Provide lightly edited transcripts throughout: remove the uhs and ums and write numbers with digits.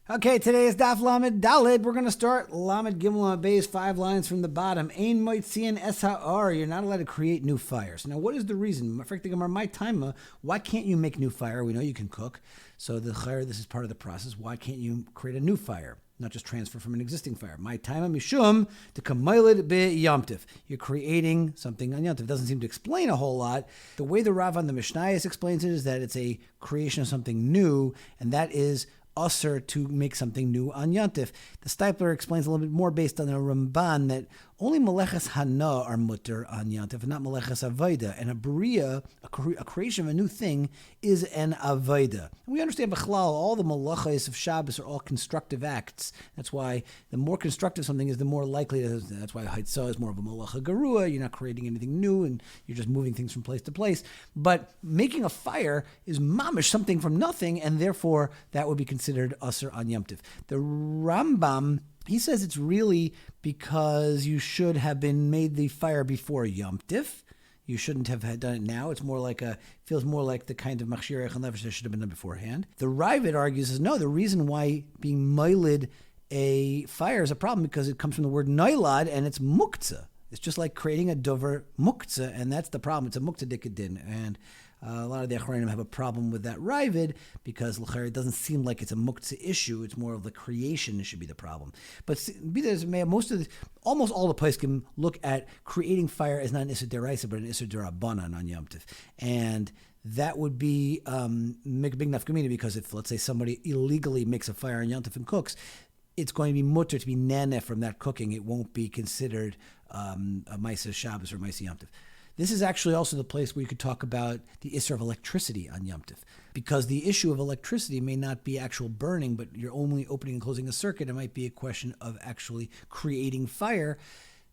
Okay, today is Daf Lamed Daled. We're going to start Lamed Gimel Lamed Beis, 5 lines from the bottom. Ein moitzian es ha'ar. You're not allowed to create new fires. Now, what is the reason? My time. Why can't you make new fire? We know you can cook. So this is part of the process. Why can't you create a new fire? Not just transfer from an existing fire. My time mishum to kamailed be yomtiv. You're creating something on yomtiv. It doesn't seem to explain a whole lot. The way the Rav on the Mishnayos explains it is that it's a creation of something new, and that is usher to make something new on Yontif. The Stipler explains a little bit more based on the Ramban that only Meleches Hana are mutter on Yontif and not Meleches Avoda. And a Bria, a creation of a new thing, is an Avoda. And we understand B'chlal, all the Malachas of Shabbos are all constructive acts. That's why the more constructive something is, the more likely it is. That's why Haitzah is more of a Malacha Garua. You're not creating anything new and you're just moving things from place to place. But making a fire is mamish, something from nothing, and therefore that would be considered Usher on Yom Tov. The Rambam, he says it's really because you should have been made the fire before Yom Tov. You shouldn't have done it now. It's more like feels more like the kind of machshir echel nefesh that should have been done beforehand. The Ravid argues is no, the reason why being moiled a fire is a problem because it comes from the word noilad and it's muktzah. It's just like creating a dover muktzah, and that's the problem. It's a muktzah dikadin, and a lot of the Achronim have a problem with that Ravid because it doesn't seem like it's a muktzah issue. It's more of the creation that should be the problem. But be that as it may, almost all the places can look at creating fire as not an Isser Deraisa, but an Isser Derabanan on Yom Tov. And that would be make a big nafkamina because if, let's say, somebody illegally makes a fire on Yom Tov and cooks, it's going to be mutter to be naneh from that cooking. It won't be considered a Maisa Shabbos or Maisa Yom Tov. This is actually also the place where you could talk about the Isser of electricity on Yom Tov, because the issue of electricity may not be actual burning, but you're only opening and closing a circuit. It might be a question of actually creating fire.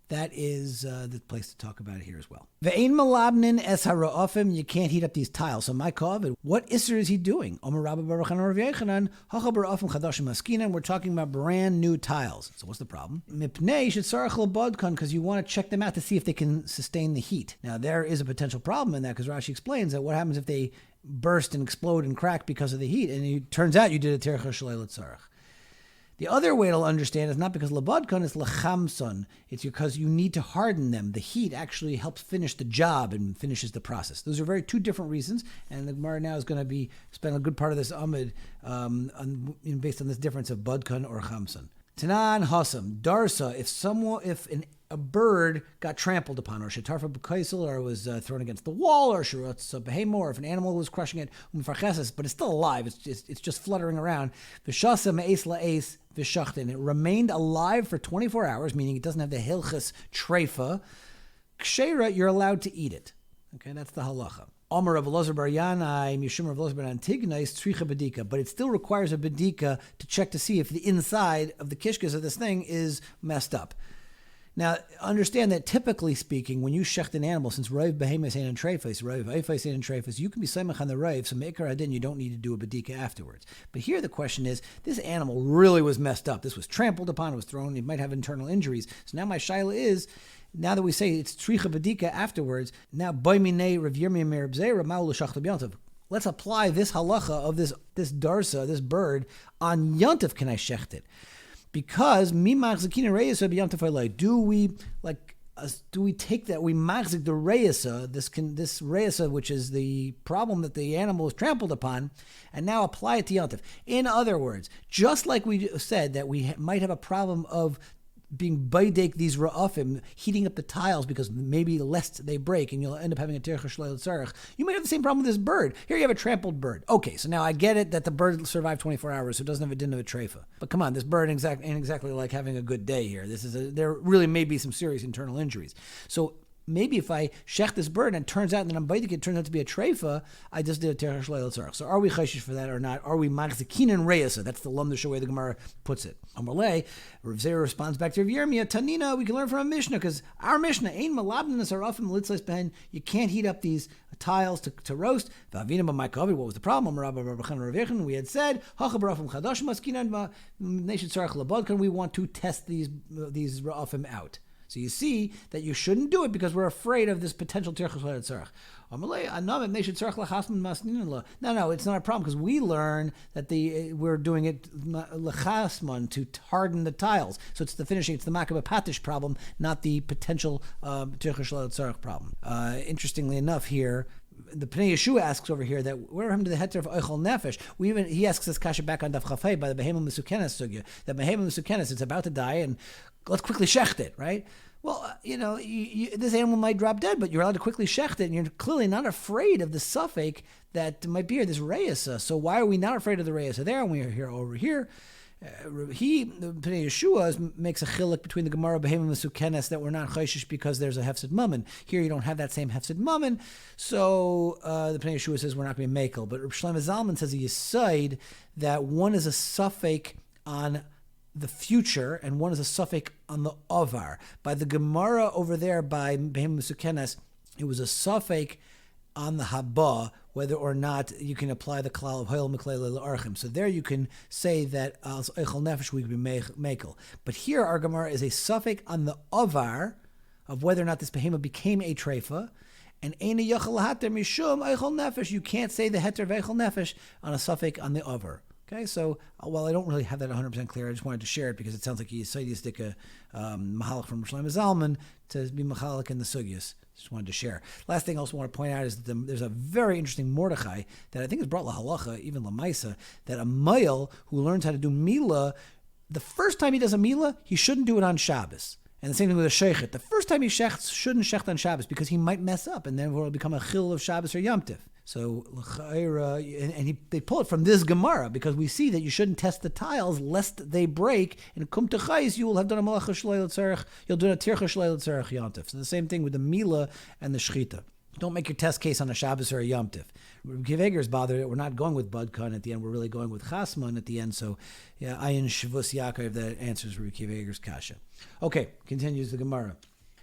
That is the place to talk about it here as well. Ve'ein malabnin es hara'ofim. You can't heat up these tiles. So my kovid, what isser is he doing? Omer Rabba Baruch Hanan Rav Yechanan hacha bara'ofim chadashim askinan. We're talking about brand new tiles. So what's the problem? Mipnei shetzarach lebodkan, because you want to check them out to see if they can sustain the heat. Now there is a potential problem in that because Rashi explains that what happens if they burst and explode and crack because of the heat, and it turns out you did a terech shalei letzarach. The other way to understand is not because labadkan is lachamson. It's because you need to harden them. The heat actually helps finish the job and finishes the process. Those are two different reasons. And the Gemara now is going to spend a good part of this amid based on this difference of badkan or chamson. Tanan hasam darsa. If a bird got trampled upon, or shetarfa b'kaisel, or was thrown against the wall, or shirutz behemo, or if an animal was crushing it, but it's still alive. It's just fluttering around. V'shasa me'es la'es v'shachtin. It remained alive for 24 hours, meaning it doesn't have the hilchas treifa. Kshera, you're allowed to eat it. Okay, that's the halacha. Omer of Elazar bar Yanai, Mishum of Elazar bar Antignais, Tzricha Bedika. But it still requires a Bedika to check to see if the inside of the kishkas of this thing is messed up. Now, understand that typically speaking, when you shecht an animal, since Rav Behemoth and Treifas, Rav Eifais and Treifas, you can be Saimach on the Rav, so Meikar Hadin, you don't need to do a Bedika afterwards. But here the question is, this animal really was messed up. This was trampled upon, it was thrown, it might have internal injuries. So now my shaila is, now that we say it's Tzricha Bedika afterwards, now Boimine Rav Yirmiyah Meir Bzei, Maul L'Shach L'Yontav. Let's apply this halacha of this darsa, this bird, on Yontav. Can I shecht it? Because do we take that, we machzik the reisa, this reisa, which is the problem that the animal is trampled upon, and now apply it to yontif. In other words, just like we said that we might have a problem of being baidek these ra'afim, heating up the tiles because maybe lest they break and you'll end up having a terech shleil tzarech. You might have the same problem with this bird. Here you have a trampled bird. Okay, so now I get it that the bird survived 24 hours, so it doesn't have a din of a treifa. But come on, this bird ain't exactly like having a good day here. There really may be some serious internal injuries. So maybe if I shech this bird and it turns out that I'm biting it turns out to be a treifa, I just did a terech shleil tzarech. So are we chayshish for that or not? Are we machzikin and reisa? That's the lumdish way the Gemara puts it. Amalei, Rav Zera responds back to Rav Yirmiyah, Tanina, we can learn from a Mishnah, because our Mishnah, Ein malabnas arafim litzles ben, you can't heat up these tiles to roast. V'avina b'maykavi, what was the problem? We had said, Hacha barafim chadash maskinan nation tzarech labadkan, we want to test these rafim out. So you see that you shouldn't do it because we're afraid of this potential tirchus le'tzarech. No, it's not a problem because we learn that we're doing it lechasman to harden the tiles. So it's the finishing, it's the makabah patish problem, not the potential tirchus le'tzarech problem. Interestingly enough, here the Pnei Yeshua asks over here that where happened to the heter of oichol nefesh? He asks this kasha back on Daf Chafei by the behema mesukenes sugya. That behema mesukenes, it's about to die, and let's quickly shecht it, right? Well, this animal might drop dead, but you're allowed to quickly shecht it, and you're clearly not afraid of the suffix that might be here, this reisa. So why are we not afraid of the reisa there, and we are here over here? The Pnei Yeshua makes a chiluk between the Gemara Behema Mesukenes that we're not chayshish because there's a hefsid mammon. Here you don't have that same hefsid mammon, so the Pnei Yeshua says we're not being makel. But Reb Shlomo Zalman says a yisaid that one is a suffix on the future and one is a suffix on the avar. By the Gemara over there by Behema Mesukenes, it was a suffix on the haba, whether or not you can apply the klal of hoil miklei le'archim. So there you can say that as eichel nefesh we could be mekel. But here our Gemara is a suffix on the avar of whether or not this behema became a treifa, and eina yachal hater mishum eichel nefesh. You can't say the heter of eichel nefesh on a suffix on the avar. Okay, so while I don't really have that 100% clear, I just wanted to share it because it sounds like he is Sayyidistic Mahalik from Shlomo Zalman to be Mahalik in the Sugyas. Just wanted to share. Last thing I also want to point out is that there's a very interesting Mordechai that I think is brought lahalacha, even lamaisa, that a male who learns how to do Mila, the first time he does a Mila, he shouldn't do it on Shabbos. And the same thing with a sheichet. The first time he shechts, shouldn't shecht on Shabbos because he might mess up and then it will become a chil of Shabbos or Yom Tiv. So, they pull it from this Gemara because we see that you shouldn't test the tiles lest they break. And kum techais, you will have done a malacha shleil tzarech. You'll do a tircha shleil tzarech Yom Tiv. So the same thing with the Mila and the Shechita. Don't make your test case on a Shabbos or a Yom Tiv. Kiveger is bothered that we're not going with Budkan at the end. We're really going with Chasman at the end. So, yeah, Ayin Shavus Yaakov, that answers Kiveger's kasha. Okay, continues the Gemara.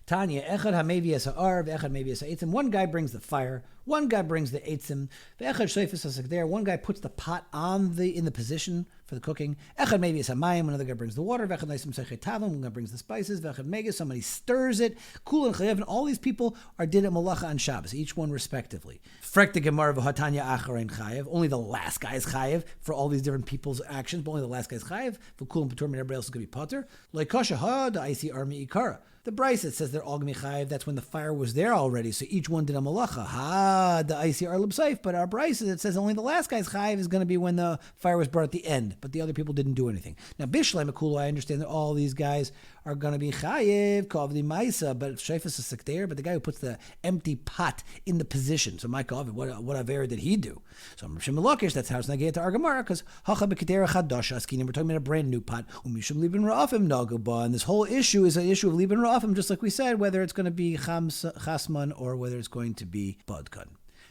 Tanya, Echad HaMevi Es HaAr, Echad Mevi Es HaEitzim. One guy brings the fire, one guy brings the eitzim. Echad Shleifus HaSekder, one guy puts the pot in the position for the cooking. Echad Mevi Es HaMayim, another guy brings the water. Echad Neisim Sechet Tavim, one guy brings the spices. Echad Megas, somebody stirs it. Kul and Chayev, and all these people are did at Malacha on Shabbos, each one respectively. Frek the Gemara V'Hatanya Acharein Chayev, only the last guy is Chayev for all these different people's actions, but only the last guy is Chayev. V'Kul and Patur, everybody else is going to be Pater. Leikasha Ha, the Isi Armi Ikara. The Bryce, it says they're all going to be chayiv. That's when the fire was there already. So each one did a malacha. The ICR Libsaif. But our Bryce, it says only the last guy's chayiv is going to be when the fire was brought at the end. But the other people didn't do anything. Now, Bishlai Makula, I understand that all these guys are going to be chayiv, kavli maisa, but shayfus is sekter, but the guy who puts the empty pot in the position. So my kavli, what aver did he do? So I'm Rishim Melokish, that's how it's not get to Argamara, because hacha beketera chadasha askinim, we're talking about a brand new pot, umishum liben ra'afim nagaba, and this whole issue is an issue of liben ra'afim, just like we said, whether it's going to be chasman or whether it's going to be budkan.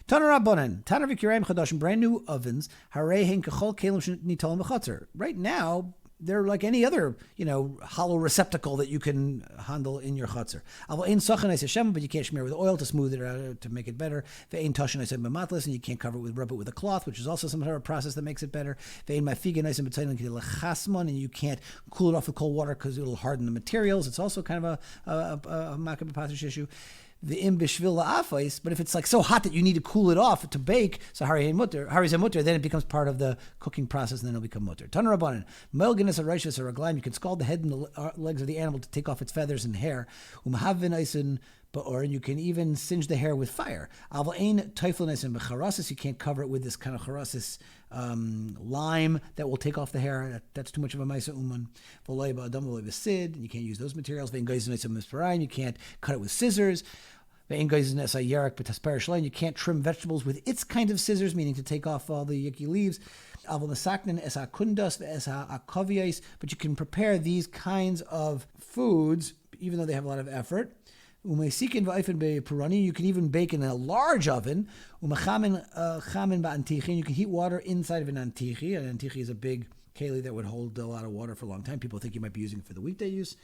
Taner Rabbanan, Taner V'Kirayim Chadashim, brand new ovens, Harehin Kachol Kelim Nitalim B'Chatzar. Right now, they're like any other, hollow receptacle that you can handle in your chutzner. But you can't smear with oil to smooth it out, to make it better. And you can't rub it with a cloth, which is also some sort of process that makes it better. And you can't cool it off with cold water because it'll harden the materials. It's also kind of a makabah patish issue. The imbishvil la'afais, but if it's like so hot that you need to cool it off to bake, so hari mutter, then it becomes part of the cooking process, and then it'll become mutter. Taner Rabbanan, melganis arayshus or raglaim, you can scald the head and the legs of the animal to take off its feathers and hair. Umhavin eisen ba'or, and you can even singe the hair with fire. Aval ein teiflin eisen b'charasis, you can't cover it with this kind of charasis lime that will take off the hair. That's too much of a maisa uman. V'loy ba'adam v'loy v'sid, and you can't use those materials. Ve'in geizin eisen misparayin, you can't cut it with scissors. You can't trim vegetables with its kind of scissors, meaning to take off all the yucky leaves. But you can prepare these kinds of foods, even though they have a lot of effort. You can even bake in a large oven. You can heat water inside of an antichi. An antichi is a big keli that would hold a lot of water for a long time. People think you might be using it for the weekday use.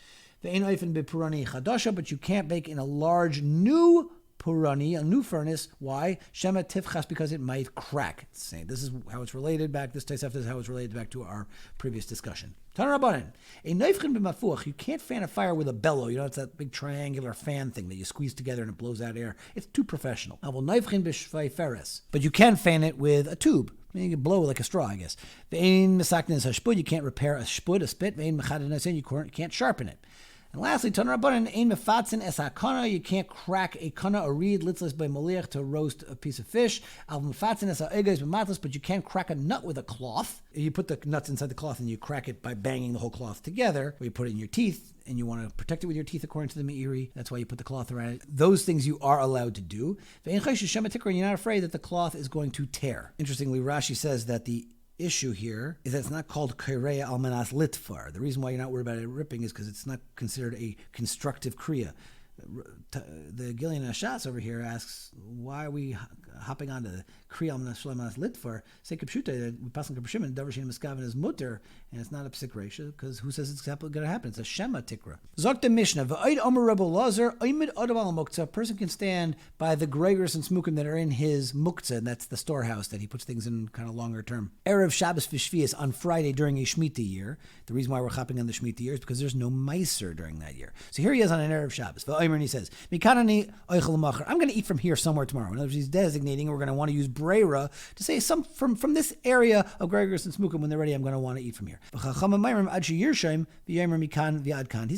But you can't bake in a large new purani, a new furnace. Why? Shema tifchas, because it might crack. This is how it's related back. This Tosefta is how it's related back to our previous discussion. Taner Rabbanan, a neifchen b'mafuach. You can't fan a fire with a bellow. You know, it's that big triangular fan thing that you squeeze together and it blows out air. It's too professional. Well, neifchen b'shvei feres, but you can fan it with a tube. I mean, you can blow it like a straw, I guess. Ve'ein mesaknin hashpud. You can't repair a shpud, a spit. Ve'ein mechadin hasen. You can't sharpen it. And lastly, Taner Rabbanan, ein mefatzin es hakana. You can't crack a kana, a reed, litzlis by maliach, to roast a piece of fish. Al mefatzin es ha'egos b'matlas, but you can't crack a nut with a cloth. You put the nuts inside the cloth and you crack it by banging the whole cloth together, or you put it in your teeth, and you want to protect it with your teeth according to the Meiri. That's why you put the cloth around it. Those things you are allowed to do. And you're not afraid that the cloth is going to tear. Interestingly, Rashi says that the issue here is that it's not called Kaireya Almanas Litfar. The reason why you're not worried about it ripping is because it's not considered a constructive Kriya. The Gillian Ashas over here asks, why are we hopping on to the Kriya Almanas Litfar? Say Kapshuta, that we pass on Kapshim and Darshin Miskavan is mutter, and it's not a psik resha, because who says it's going to happen? It's a Shema Tikra. Zok Mishnah, V'ayd Omer Rebbe Lazar, Oymid Odav al Muktzah. A person can stand by the Gregors and Smukim that are in his Muktzah, and that's the storehouse that he puts things in kind of longer term. Erev Shabbos V'Shvias on Friday during a Shemitah year. The reason why we're hopping on the Shemitah year is because there's no Meiser during that year. So here he is on an Erev Shabbos. V'Omer, and he says, Mikanani Oichel Macher. I'm going to eat from here somewhere tomorrow. In other words, he's designating, we're going to want to use Breira to say some from this area of Gregors and Smukim, when they're ready, I'm going to want to eat from here. He's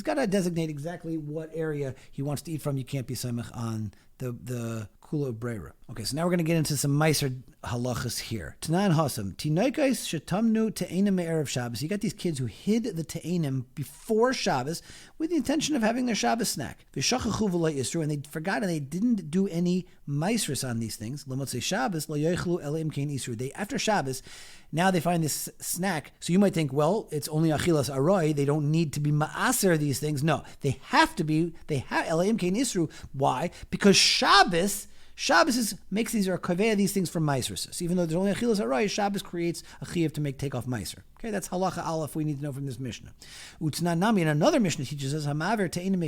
got to designate exactly what area he wants to eat from. You can't be samech on the kula of Breira. Okay, so now we're going to get into some Meiser halachas here. Tanan Hasam, Tinoikais Shatamnu Te'enim Erev Shabbos. You got these kids who hid the Te'enim before Shabbos with the intention of having their Shabbos snack. V'shachachu v'lo yisru, and they forgot and they didn't do any Meisers on these things. L'motzei Shabbos lo yoichlu ela im kein isru. They, after Shabbos, now they find this snack. So you might think, well, it's only achilas aroi. They don't need to be ma'aser these things. No, they have to be. They have ela im kein isru. Why? Because Shabbos makes these or kaveya these things from meiser. So even though there's only achilas aroi, Shabbos creates a chiyuv to take off meiser. Okay, that's halacha aleph we need to know from this Mishnah. Utnan nami, and another Mishnah teaches us hamaver te'inim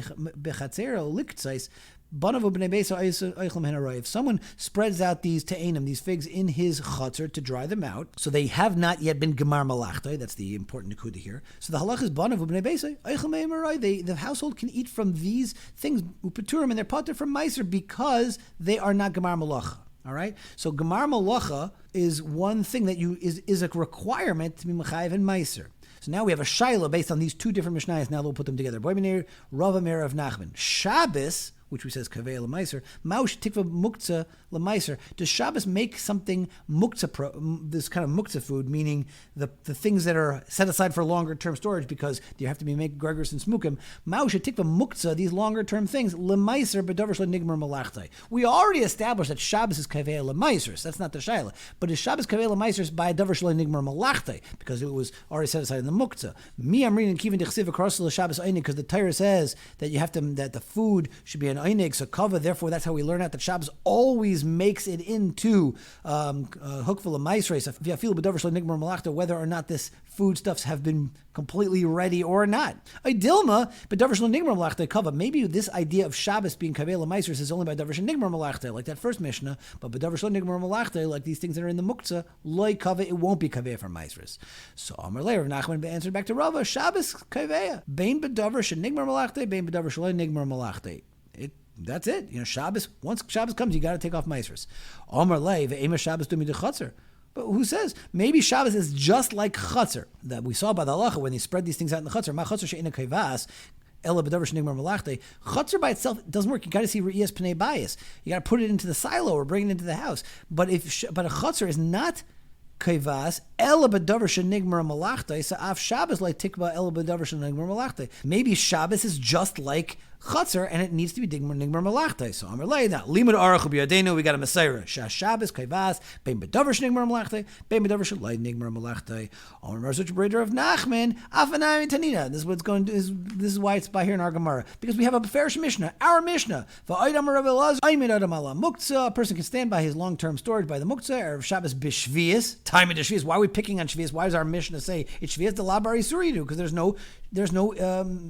bechatzera liktzais. If someone spreads out these te'enim, these figs, in his chutzner to dry them out, so they have not yet been gemar malachtai, that's the important nekuda here. So the halach is banav u'bnei beisa oichel mehem haroy. The household can eat from these things upeturim, and they're pater from meiser because they are not gemar malacha. All right, so gemar malacha is one thing that is a requirement to be mechayev and meiser. So now we have a shaila based on these two different mishnayos. Now we'll put them together. Boy Meir, Rav Meir of Nachman. Shabbos, which we says kaveh l'meiser, maush tikva muktzah l'meiser. Does Shabbos make something muktzah, this kind of muktzah food, meaning the things that are set aside for longer term storage because you have to be make gregors and smukim? Maush tikva muktzah, these longer term things, l'meiser b'davar shlo nigmar malachtai. We already established that Shabbos is kaveh l'meiser. So that's not the shaila. But is Shabbos kaveh l'meiser by a davar shlo nigmar malachtai because it was already set aside in the muktzah? Me, I'm reading kivin dechsiv across the Shabbos einig because the Torah says that you have to that the food should be an einig, so kava. Therefore, that's how we learn out that Shabbos always makes it into hukful of maisreis. If you feel b'davar shlo nigmar malachta, whether or not this foodstuffs have been completely ready or not. Dilma b'davar shlo nigmar malachta kava. Maybe this idea of Shabbos being kaveh l'maisreis is only by davar shlo nigmar malachta, like that first Mishnah. But b'davar shlo nigmar malachta, like these things that are in the muktzah, loy kava, it won't be kaveh for maisreis. So Amar Leir of Nachman answered back to Rava, Shabbos kaveh bein b'davar shlo nigmar malachta, bein b'davar shlo nigmar malachta. That's it. You know, Shabbos, once Shabbos comes, you got to take off Meisers. Omer lei, ve'ema Shabbos dumi de chutzner. But who says? Maybe Shabbos is just like chutzner that we saw by the halacha when they spread these things out in the chutzner. Ma chutzner she'ina kavas, ela b'davar shenigmar malachte. Chutzner by itself doesn't work. You got to see re'iyas pnei bayis. You got to put it into the silo or bring it into the house. But a chutzner is not kavas, ela b'davar shenigmar malachte. So af Shabbos like tikva ela b'davar shenigmar malachte. Maybe Shabbos is just like chutzner, and it needs to be nigmar malachtai. So Amar Lei, now limud arach b'yadenu, we got a Messiah. Shabbos kavas bein b'davar shenigmar malachtai, bein b'davar shelai nigmar malachtai. Amar Marzuch Breder of Nachman, afanami tanina. This is what's going to this is why it's by here in our Gemara, because we have a Farish Mishnah, our Mishnah. Va'ayim Rav Elazar, aymin adam ala muktzah. A person can stand by his long-term storage by the muktzah. Erev Shabbos b'shvius, time of the shvius. Why are we picking on shvius? Why does our Mishnah say it's shvius de la bari suridu? Because there's no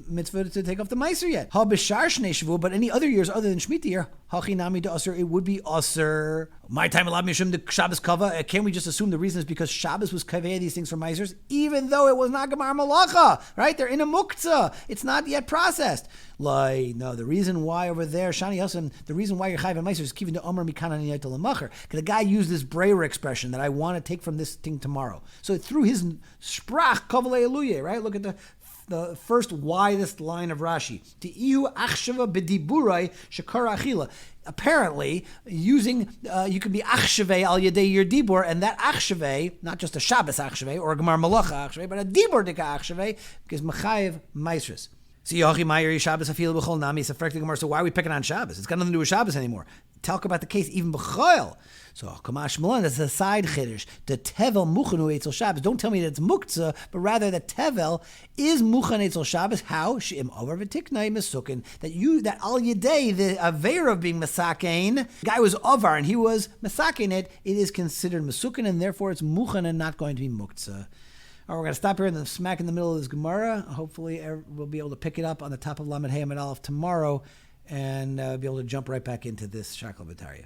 mitzvah to take off the meiser yet. But any other years other than Shemitah year, Hachinami de Aser, it would be Aser. My time Alav Mishum the Shabbos Kava. Can we just assume the reason is because Shabbos was Kaveh these things for Meisers, even though it was not Gemar Malacha, right? They're in a Muktzah. It's not yet processed. No, the reason why over there, Shani Hasan, the reason why you're Chayv and Meisers is keeping the Omer Mikana Niyat Lamacher. Because the guy used this Breyer expression that I want to take from this thing tomorrow. So through his Sprach, Kavalei Eluye, right? Look at the first widest line of Rashi. Apparently, using you could be achshave al yedei your dibur, and that achshave, not just a Shabbos achshave or a Gemar Malacha achshave, but a dibur dika achshave, because mechayev meisris. So why are we picking on Shabbos? It's got nothing to do with Shabbos anymore. Talk about the case even b'choil. So Kamash Milan, that's a side chiddush. The tevel muchanu etzel Shabbos. Don't tell me that it's muktzah, but rather that tevel is muchan etzel Shabbos. How she'im over v'tiknai mesukin, that al yedei the aver of being mesakein. Guy was avar and he was mesakein it. It is considered mesukin and therefore it's muchan and not going to be muktzah. All right, we're going to stop here in the smack in the middle of this Gemara. Hopefully we'll be able to pick it up on the top of Lamed Hey Amid Aleph tomorrow and be able to jump right back into this Shakal B'Tarya.